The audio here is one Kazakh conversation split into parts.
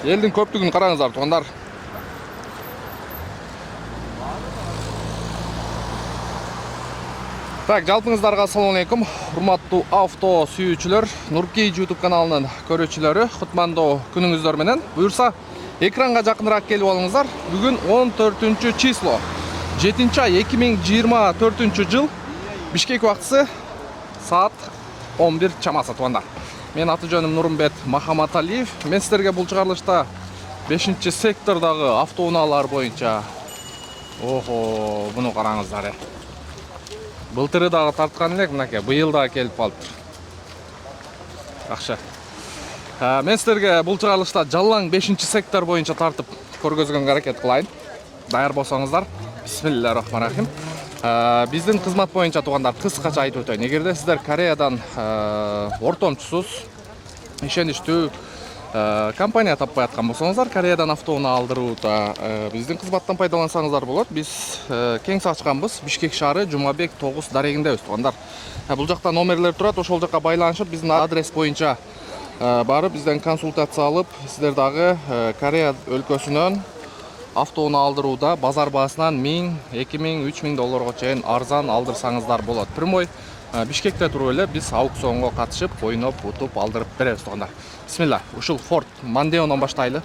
Елдің көптігін қараңыздар туғандар. Так, жалпыңыздарға ассалаумалейкум. Урматтуу авто сүйүүчүлөр, Нуркей YouTube каналынын көрүүчүлөрү, кутмандуу күнүңүздөр менен. Буюрса, экранга жакыныраак келип алыңыздар. Бүгүн 14 число, 7-ай 2024 жыл, Бишкек убактысы саат 11 чамасы туғандар. Мен аты жөнүм Нурмбет Махаматалиев. Мен сіздерге бұл чыгарылышта 5-чи сектордагы автоунаалар боюнча буну караңыздар. Былтыры дагы тарткан элек, мынакей, быйыл дагы келип калыптыр. Жакшы. Мен сіздерге бұл чыгарылышта жалаң 5-чи сектор боюнча тартып көргөзгөнгө аракет кылайын. Даяр болсоңуздар, бисмиллахиррахманиррахим. Биздин кызмат боюнча туугандар, кыскача айтып өтөйүн. Эгерде сиздер Кореядан ортомчусуз, ишеничтүү компания таппай аткан болсоңуздар, Кореядан автоунаа алдырууда биздин кызматтан пайдалансаңыздар болот. Биз кеңсе ачканбыз. Бишкек шаары, Жумабек 9 дарегиндебиз туугандар. Бул жакта номерлер турат, ошол жака байланышып, биздин адрес боюнча барып, бизден консультация алып, сиздер дагы Корея өлкөсүнөн автоунаа алдырууда базар баасынан 1000, 2000, 3000 долларга чейин арзан алдырсаңыздар болот. Прямой Бишкекте туруп эле биз аукционго катышып, ойноп, утуп алдырып беребиз туугандар. Бисмилла. Ушул Ford Mondeo баштайлы.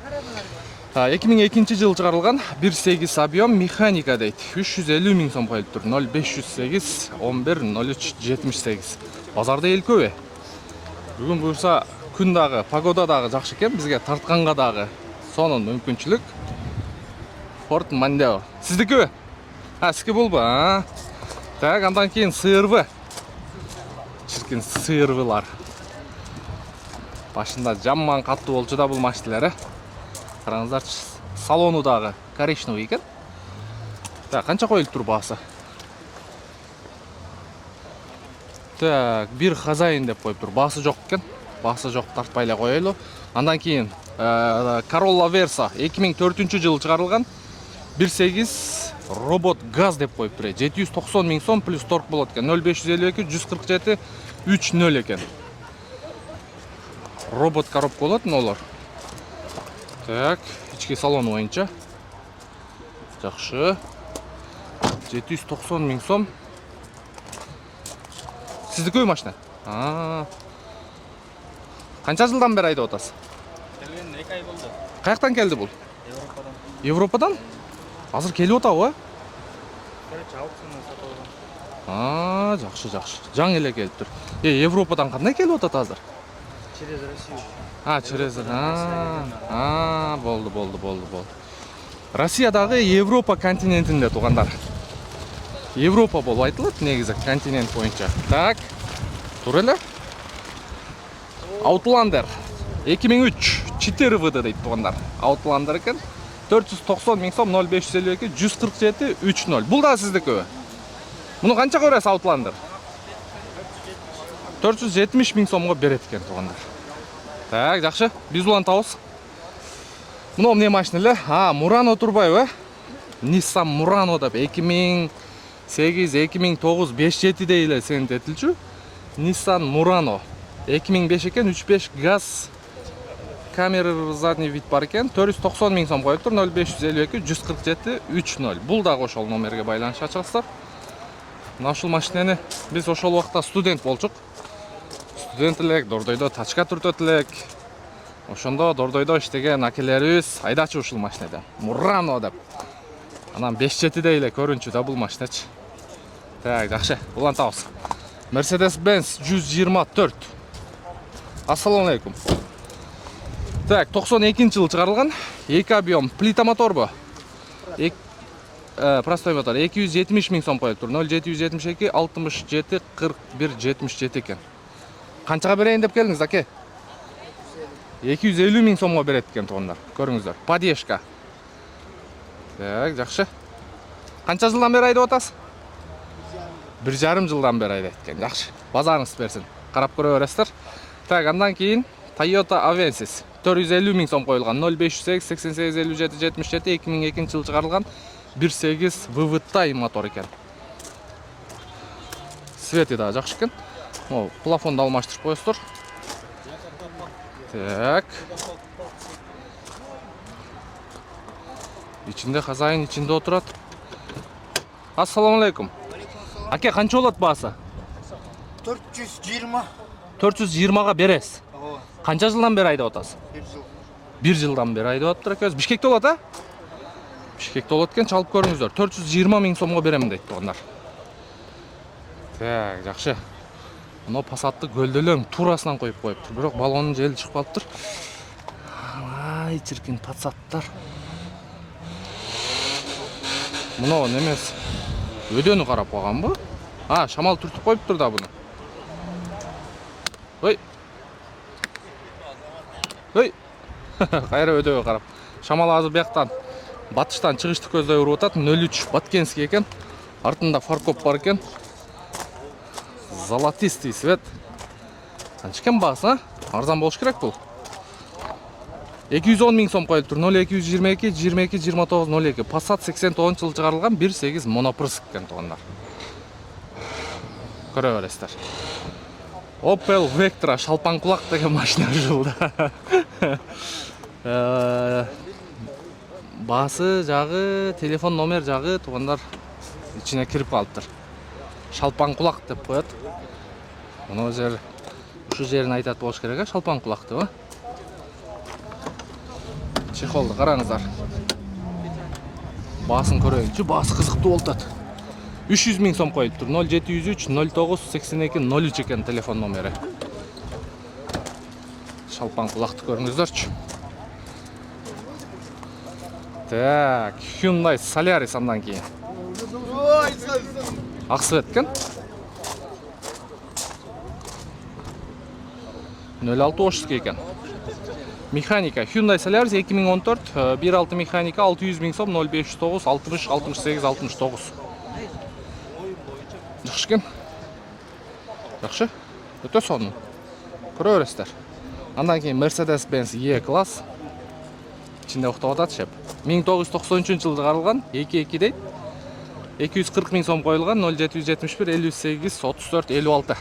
2002 жыл чыгарылган, 1.8 объем, механика дейт. 350 000 сом коюлуптур. 0508 11 03 78. Базарда эл көбү. Бүгүн буюрса күн дагы, погода дагы жакшы экен, бизге тартканга дагы сонун мүмкүнчүлүк. Ford Mondeo. Сиздикү? Сизге болбу? Так, андан кийин сыйырбы. Чиркин сыйырбылар. Башында жаман каттуу болчу да бул машиналар. Караңыздарчы, салону дагы коричневый экен. Так, канча коюлуптур баасы? Так, бир хозяин деп коюптур. Баасы жок экен. Баасы жок, тартпай эле коелу. Андан кийин Corolla Versa 2004 жыл чыгарылган. 1.8 робот газ деп коюптур. 790 000 сом плюс торг болот экен. 0552 147 30 экен. Робот коробка болот нолор. Так, ички салон боюнча. Жакшы. 790 000 сом. Сиздикү машина? Канча жылдан бери айдап атасыз? Келген 2 ай болду. Каяктан келди бул? Европадан. Европадан? Азыр келип атабы? Короче, аукциондан сатып алгам. Жакшы, жакшы. Жаңы эле келиптир. Европадан кандай келип атат азыр? Через Россию. Через. Болду. Россиядагы Европа континентинде туугандар. Европа болуп айтылат негизи континент боюнча. Так. Тур эле. Outlander 2003 4 ВД дейт туугандар. Outlander экен. 490 000 сом 0552 147 30. Бул да сиздикү. Муну канча көрөсүз Outlander? 470 000 сомго берет экен туугандар. Так, жакшы. Биз улан табыз. Муну эмне машина эле? Murano турбайбы? Nissan Murano деп 2008, 2009, 5-7 дей эле сенит этилчү. Nissan Murano 2005 экен, 3.5 газ. Камера задний вид бар экен. 490 000 сом коюптур. 0552 147 30. Бул дагы ошол номерге байланыш ачасыздар. Мына ушул машинени биз ошол убакта студент болчук. Студент элек, Дордойдо тачка түртөт элек. Ошондо Дордойдо иштеген акелерибиз айдачу ушул машинеде. Murano деп. Анан 5-7 эле көрүнчү да бул машиначы. Так, жакшы. Улантабыз. Mercedes-Benz 124. Ассаламу алейкум. Так, 92 жыл чыгарылган. 2 объем, плита моторбу? Простой мотор. 270 000 сом коюптур. 0772 67 41 77 экен. Канчага берейин деп келдиңиз, аке? 250 000 сомго берет экен туугандар. Көрүңүздөр. Поддержка. Так, жакшы. Канча жылдан бери айдап атасыз? 1,5 жылдан бери айдайт экен. Жакшы. Базарыңыз берсин. Карап көрө бересиздер. Так, андан кийин Toyota Avensis 450 000 сом коюлган. 0508 88 57 77 2002 жыл чыгарылган. 1.8 VVT мотор экен. Свети да жакшы экен. Плафонду алмаштырып коесуздур. Так. İçinde хозяин içinde oturat. Assalamu alaikum. Aka qancha bo'ladi bahası? 420. 420'ga beresiz. Ого, Qancha yıldan beri ayda otasiz? 1 жыл. 1 yıldan beri ayda ottur akaz. Bishkekte oladi ha? Bishkekte oladi ekan, çalıp ko'ringizlar. 420 ming so'mga beraman deydi onlar. Так, жақсы. Мына Passat'ты гөлдөлөң турасынан коюп коюптур. Бирок балонун жели чыгып калыптыр. Ай, чиркин Passat'тар. Мына немес. Өдөнү карап калганбы? Шамал түртүп коюптур да буну. Ой. Ой. Кайра өдөгө карап. Шамал азыр бияктан батыштан чыгышты көздөй уруп атат. 03 Баткенский экен. Артында фаркоп бар экен. Золотистый свет. Qancha ekan бағасы, арзан болуш керек бул. 210 миң сом коюлуптур. 0222 22 29 02. Passat 89 жылы чыгарылган 1.8 монопрыск экен туугандар. Көрө бересиздер. Opel Vectra шалпан кулак деген машина жылда. Басы жагы, телефон номер жагы туугандар ичине кирип калыптыр. Шалпан кулак деп коет. Мына жер ушу жерин айтат болуш керек, шалпан кулак деп. Чехолду караңыздар. Басын көрөйүнчү, басы кызыктуу болуп атат. 300 миң сом коюлуптур. 0703 09 82 03 экен телефон номери. Шалпан кулакты көрүңүздөрчү. Так, Hyundai Solaris андан кийин. Ак свет экен. 06 Ошский экен. Механика Hyundai Solaris 2014 1.6 механика 600 миң сом 0509 60 68 69. Жакшы экен. Жакшы. Өтө сонун. Көрө бересиздер. Андан кийин Mercedes-Benz E-класс. Ичинде уктап атат шеп. 1993 жылда чыгарылган 22 дейт. 240 миң сом коюлган 0771 58 34 56.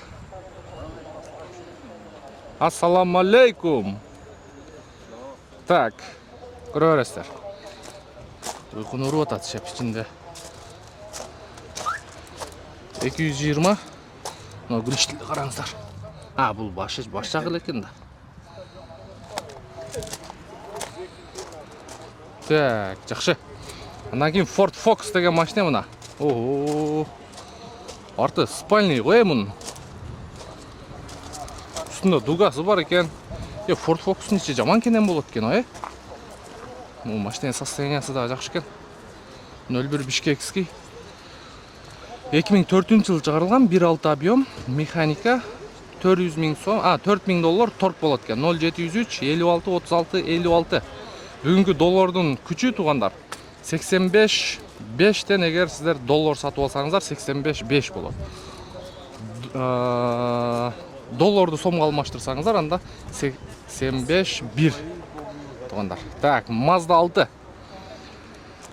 Ассаламу алейкум. Так, көрө бересиздер. Уйкуну уруп атат шеп ичинде. 220. Мына күрүштү караңыздар. Бул баш жагы экен да. Так, жакшы. Андан кийин Ford Focus деген машина мына. Арты спальный ғой мунун. Үстүндө дугасы бар экен. Ford Focus'ун ичи жаман кенен болот экен, ой. Бул машинанын состояниясы да жакшы экен. 01 Бишкекский. 2004 жылы чыгарылган 1.6 объем, механика 400 миң сом, 4 миң доллар торг болот экен. 0703 56 36 56. Бүгүнкү доллардын күчү туугандар 85-5тен эгер сиздер доллар сатып алсаңыздар 85-5 болот. Долларды сомго алмаштырсаңыздар анда 85-1 туугандар. Так, Mazda 6.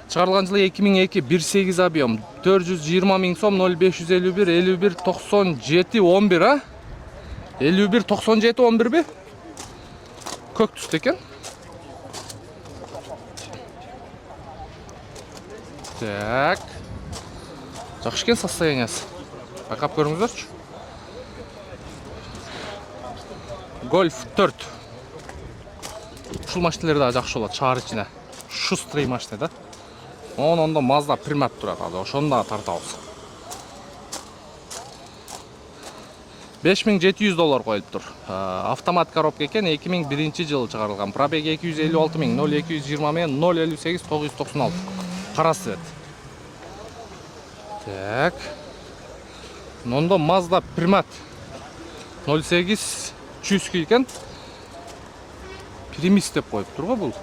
Чыгарылган жылы 2002 1.8 объем 420 миң сом 0551 51 97 11 51 97 11 бе? Көк түсті екен. Так. Жақсы екен состояниясы. Байқап көріңіздерші. Golf 4. Ушул машиналар да жақсы болады, шаар ичине. Шустрый машина да. Онда Mazda примат турат, ошондо тартабыз. 5700 доллар коюлуптур. Автомат коробка экен, 2001 жылы чыгарылган. Пробег 256 миң, 0220 менен 058 996. Кара свет. Так. Онда Mazda примат 08 чүскү экен. Примис деп коюптур го бул.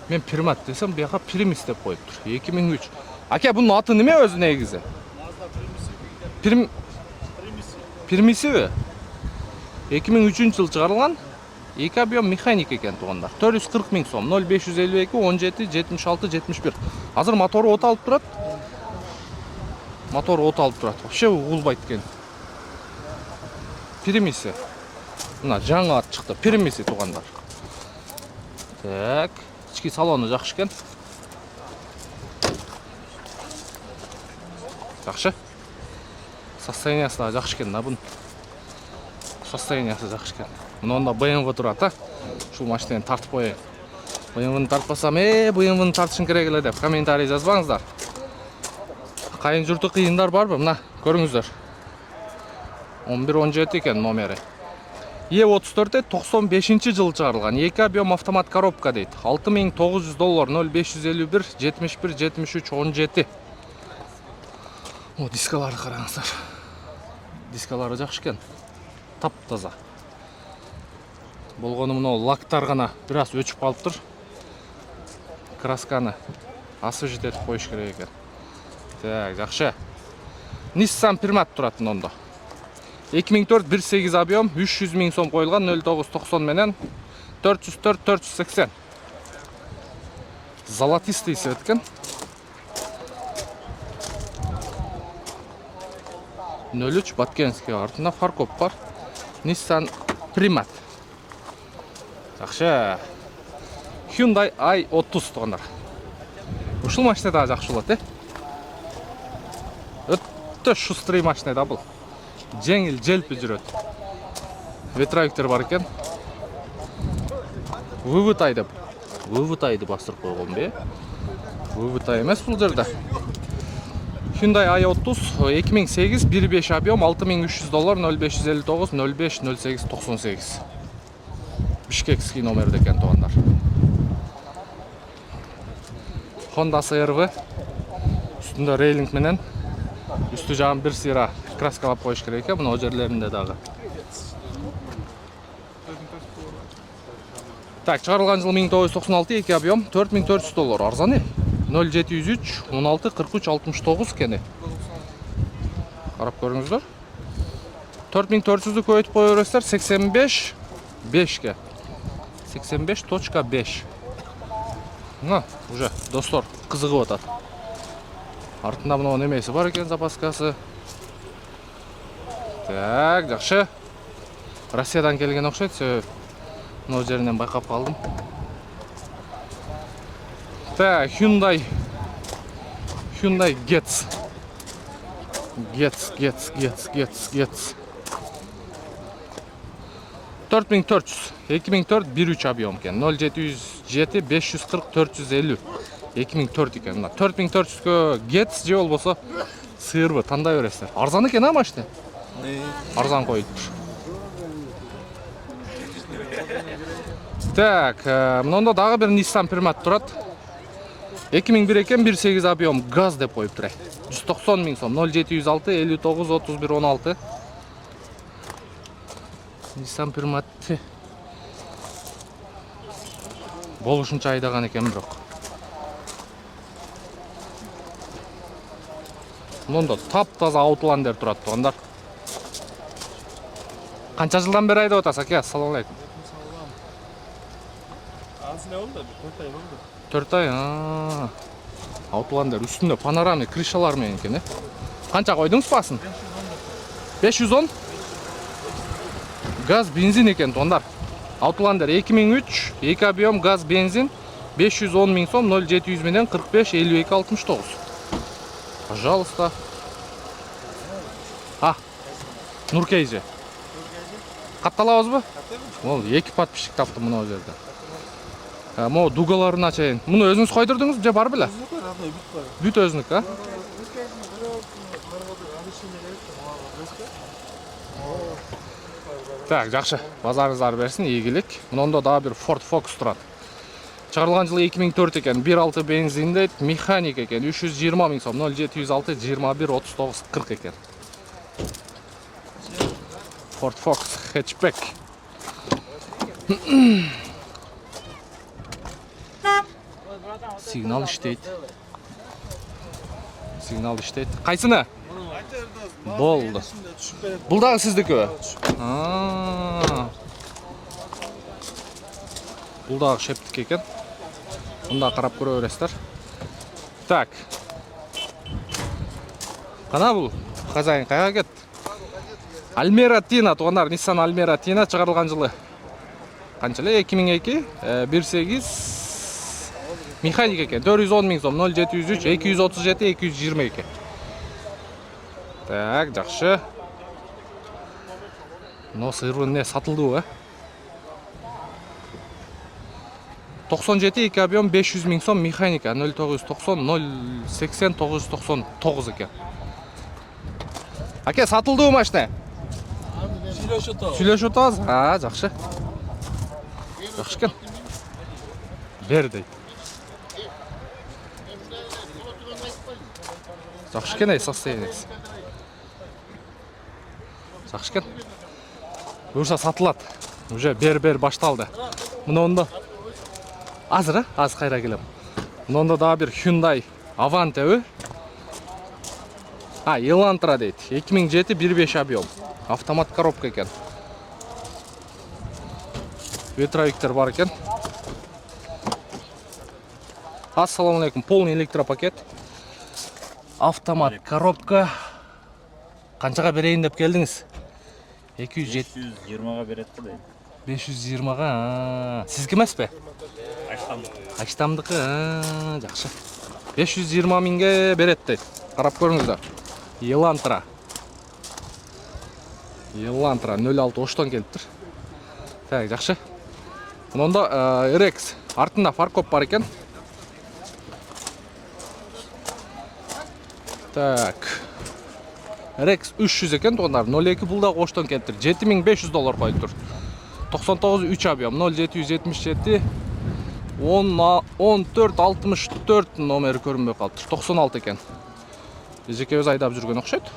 Мен примат десем, бияка примис деп коюптур. 2003. Аке, бунун аты неме өзү негизи? Примиси 2003 жылы чыгарылган 2 объем механика экен туугандар. 440 миң сом, 0552 17 76 71. Азыр мотору от алып турат. Вообще угулбайт экен. Примиси. Мына жаңы ат чыкты. Примиси туугандар. Так, ички салону жакшы экен. Жакшы. Состояниясы да жакшы экен да бунун. Состояниясы жакшы экен. Мында BMW турат, а. Ушул машинаны тартып коеюн. BMW-ны тартпасам, BMW-ны тартышың керек эле деп комментарий жазбаңыздар. Кайын журту кыйындар барбы? Мына көрүңүздөр. 1117 экен номери. E34 95-жылы чыгарылган. 2 объем автомат коробка дейт. $6900, 0551 71 73 17. О, дискалары караңыздар. Дискалары жакшы экен. Таптаза. Болгону мына лактар гана бир аз өчүп калыптыр. Красканы освежить этип коюш керек экен. Так, жакшы. Nissan Primat турат мында. 2004 1.8 объем 300 000 сом коюлган 0990 менен 404 480. Золотистый цвет экен. 03 Баткенский артында фаркоп бар. Nissan Primat. Жакшы. Hyundai i30 туугандар. Ушул машина да жакшы болот, Өтө шустрый машина да бул. Жеңил, желпи жүрөт. Ветровиктер бар экен. Вывытай деп. Вывытайды бастырып койгон бе? Вывытай эмес бул жерде. Hyundai i30 2008 1.5 объем $6300, 0559 05 08 98. Бишкекский номерде экен туугандар. Honda CR-V үстүндө рейлинг менен үстү жагын бир сыйра краскалап коюш керек экен, мына жерлеринде дагы. Так, чыгарылган жылы 1996, 2 объем $4400, арзан 0703 16 43 69 экен. Карап көрүңүздөр. 4400-дү көбөйтүп кое бересиздер, 85 5ке. 85.5. Мына уже достор кызыгып атат. Артында мына немеси бар экен, запаскасы. Так, жакшы. Россиядан келген окшойт, мына жеринен байкап калдым. Так, Hyundai Getz. 4400, 2004 1.3 объем экен. 0707 540 450. 2004 экен. 4400-кө Getz же болбосо CR-V тандай бересиздер. Арзан экен машина. Арзан коюптур. Так, мында дагы бир Nissan Primat турат. 2001 экен, 1.8 объем газ деп коюптур. 190 000 сом, 0706 59 31 16. Nissan Primat болушунча айдаган экен бирок. Мында таптаза Outlander турат туугандар. Канча жылдан бери айдап атасыз ака? Ассалам алейкум. Азыр болду, 4 ай болду. 4 ай. Outlander үстүндө панорамный крышалар менен экен, Канча койдуңуз басын? 510. Газ, бензин экен туугандар. Outlander 2003, 2 объем газ, бензин 510 000 сом, 0700 менен 45 52 69. Пожалуйста. Нуркейже. Катталабызбы? Ол 2 подписчик таптым мына жерде. Мо дугаларын ачайын. Муну өзүңүз койдурдуңуз же бар беле? Бүт өзүнүк, Так, жакшы. Базарыңыздар берсин, ийгилик. Мында дагы бир Ford Focus турат. Чыгарылган жылы 2004 экен, 1.6 бензин дейт, механик экен, 320 000 сом, 0706 21 39 40 экен. Ford Focus hatchback. Сигнал иштейт. Кайсыны? Болду. Бул дагы сиздики? Бул дагы шептик экен. Мында карап көрө бересиздер. Так. Кана бул? Хозяин кайга кетти? Almera Tina туугандар, Nissan Almera Tina чыгарылган жылы. Канча эле? 2002, 1.8 механик экен. 410 000 сом, 0703 237 222. Так, жақшы. Но сырбы не сатылды, 97 2 объем 500 000 сом механика 0990 080 999 екен. Аке, сатылды машина? Сүйлөшүп атабыз. Жақшы. Жақшы екен. Бер дейді. Жақшы екен, состояниесі. Жақшы екен. Бұйырса сатылады. Уже бер башталды. Мұнда азыр, аз қайра келем. Мұнда да бір Hyundai Avante. Elantra дейді. 2007 1.5 объем. Автомат коробка екен. Ветровиктер бар екен. Ассалаумалейкум. Полный электропакет. Автомат коробка. Қаншаға берейін деп келдіңіз? 520-ға береді дейді. 520-ға. Сізге емес пе? Аштамдықы. Жақшы. 520 000-ге береді дейді. Қарап көріңіздер. Elantra 06 Оштан келіп тұр. Так, жақшы. Мұнда RX артында фаркоп бар екен. Так. RX 300 екен, тоғындар. 02 бұлдағы Оштан келіп тұр. $7500 қойып тұр. 99 3 объем 0777 1464 номері көрінбей қалып тұр. 96 екен. Ежеке өз айдап жүрген оқшайды.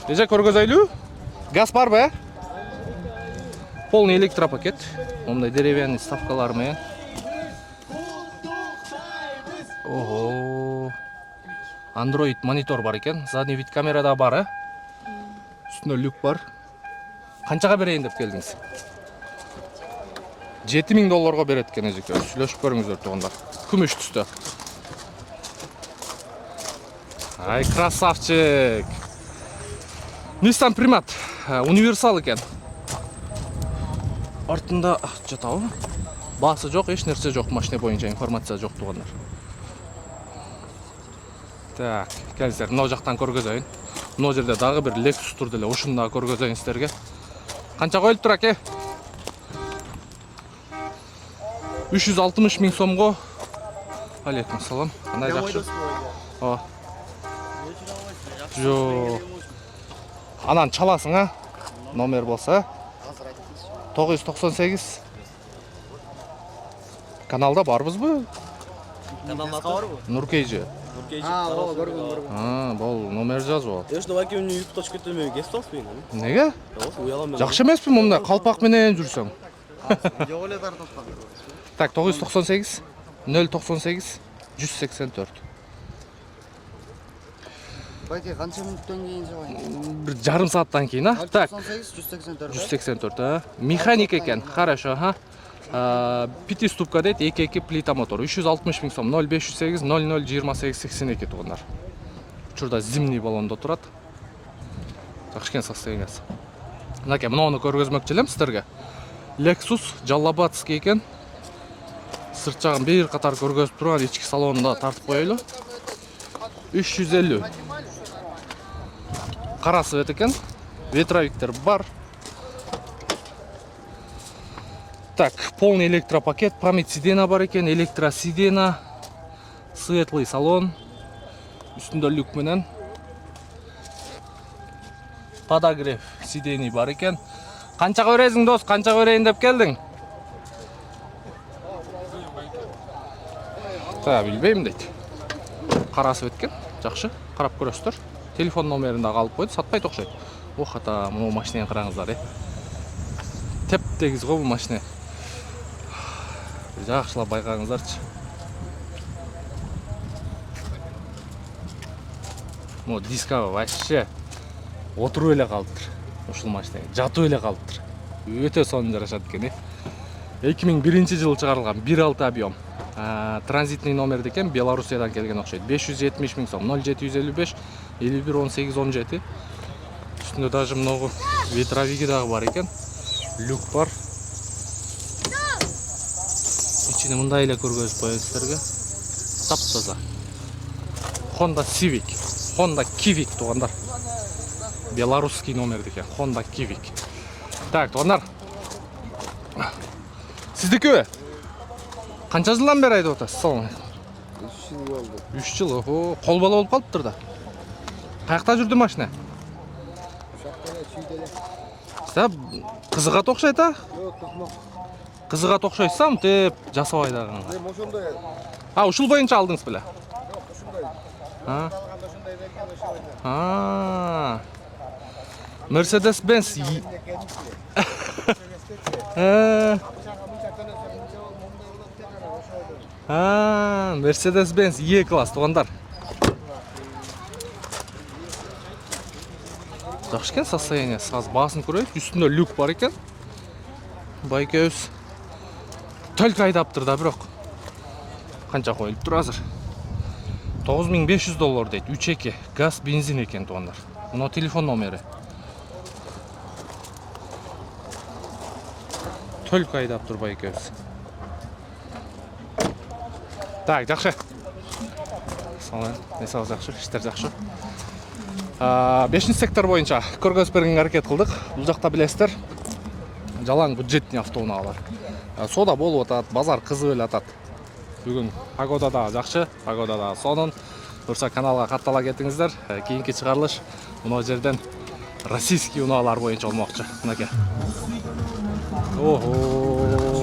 Ежек көргөзайлы? Газ бар бе? Полный электропакет. Ондай деревянный ставкалар мен. Ого. Android монитор бар екен. Задний вид камерада бар, Үстінде люк бар. Қаншаға берейін деп келдіңіз? $7000 береді екен ежеке. Сүйлөшүп көріңіздер туғандар. Күміш түсті. Ай, красавчик. Nissan Primat. Универсал екен. Артында жатауы. Басы жоқ, еш нәрсе жоқ. Машина бойынша информация жоқ туғандар. Так, келіңіздер, мынау жақтан көргөзайын. Мынау жерде дағы бір Lexus тұр деле, ушында көргөзайын сіздерге. Қанша қойылып тұр аке? 360 000 сомға. Алейкум салам. Қандай жақшы? Жоқ. Анан чаласың, номер болса. 998. Каналда барбыз бу? Каналда бар бу? Нуркейжи. Бол номер жазып ал. Ешно акемни юк точка төмө гестос мен. Неге? Жакшы эмеспи мында калпак менен жүрсөң? Жок эле тартып. Так, 998 098 184. Байке қанша минуттан кейін жауайын? Бір жарым сааттан кейін, Так. 184. 184, Механика екен, хорошо, Пятиступка дейді, 2-2 плита мотор. 360 000 сом, 0508 00 28 82 туғандар. Учурда зимний баллонда тұрады. Жақшкен состояниясы. Мынаке, мынауны көргөзмөкчү элем сіздерге. Lexus Жаллабатский екен. Сырт жағын бир қатар көргөзүп турган, ички салонунда тартып коелу. 350. Қара свет екен. Ветровиктер бар. Так, полный электропакет, память сидена бар екен, электросидена, светлый салон, үстінде люк менен. Подогрев сидений бар екен. Қанша көресің дос, қанша көрейін деп келдің? Та, білбеймін дейді. Қара свет екен, жақшы, қарап көресіздер. Телефон номерін да қалып қойды, сатпай тоқшайды. Ох, ата, мұны машинен қараңыздар, Теп-тегіз ғой бұл машина. Жақшылап байқаңыздарчы. Мұ дискава вообще отыру еле қалыптыр. Ушыл машина жату еле қалыптыр. Өте сонын жарашат екен. 2001 жыл шығарылған 1.6 объем. Транзитный номер екен, Белоруссиядан келген оқшайды. 570 000 сом, 0755 51 18 17. Үстінде даже много ветровиги дағы бар екен. Люк бар. Içini мындай эле көргөзүп коеюн сиздерге. Таптаза. Honda Civic, Honda Civic туғандар. Белорусский номер екен, Honda Civic. Так, туғандар. Сіздікі бе? Қанша жылдан бері айдап отырсыз? Ассалаумағалейкум. 3 жыл болды. 3 жыл. Охо, қолбала болып қалыптыр да. Қаяқта жүрді машина? Uşaqlara çiğdele. Сәп қызыға тоқшайта? Yok kızmak. Қызыға тоқшайсам, теп жасау айдаған. Ne moşonda ya. А, ушул бойынша алдыңыз біле? Yok moşonda. А, Alganda şunday verken de şöyle. а. Mercedes Benz. Ne kendisi. Mercedes Benz E класс туғандар. Жақсы екен состояниясы. Қазір басын көрейік. Үстінде люк бар екен. Байкеуіз только айдап тұр да, бірақ қанша қойылып тұр азыр? $9500 дейді. 3.2 газ бензин екен туғандар. Мына телефон номері. Только айдап тұр байкеуіз. Так, жақсы. Салайын. Несауыз жақсы, іштер жақсы. 5-ші сектор бойынша көргөз берген әрекет қылдық. Бұл жақта білесіздер, жалаң бюджетный автоунаалар. Сода болып атат, базар қызы өл атат. Бүгін погода да жақсы, погода да сонын. Көрса каналға қаттала кетіңіздер. Кейінгі шығарылыш мұны жерден российский унаалар бойынша олмақшы. Охо.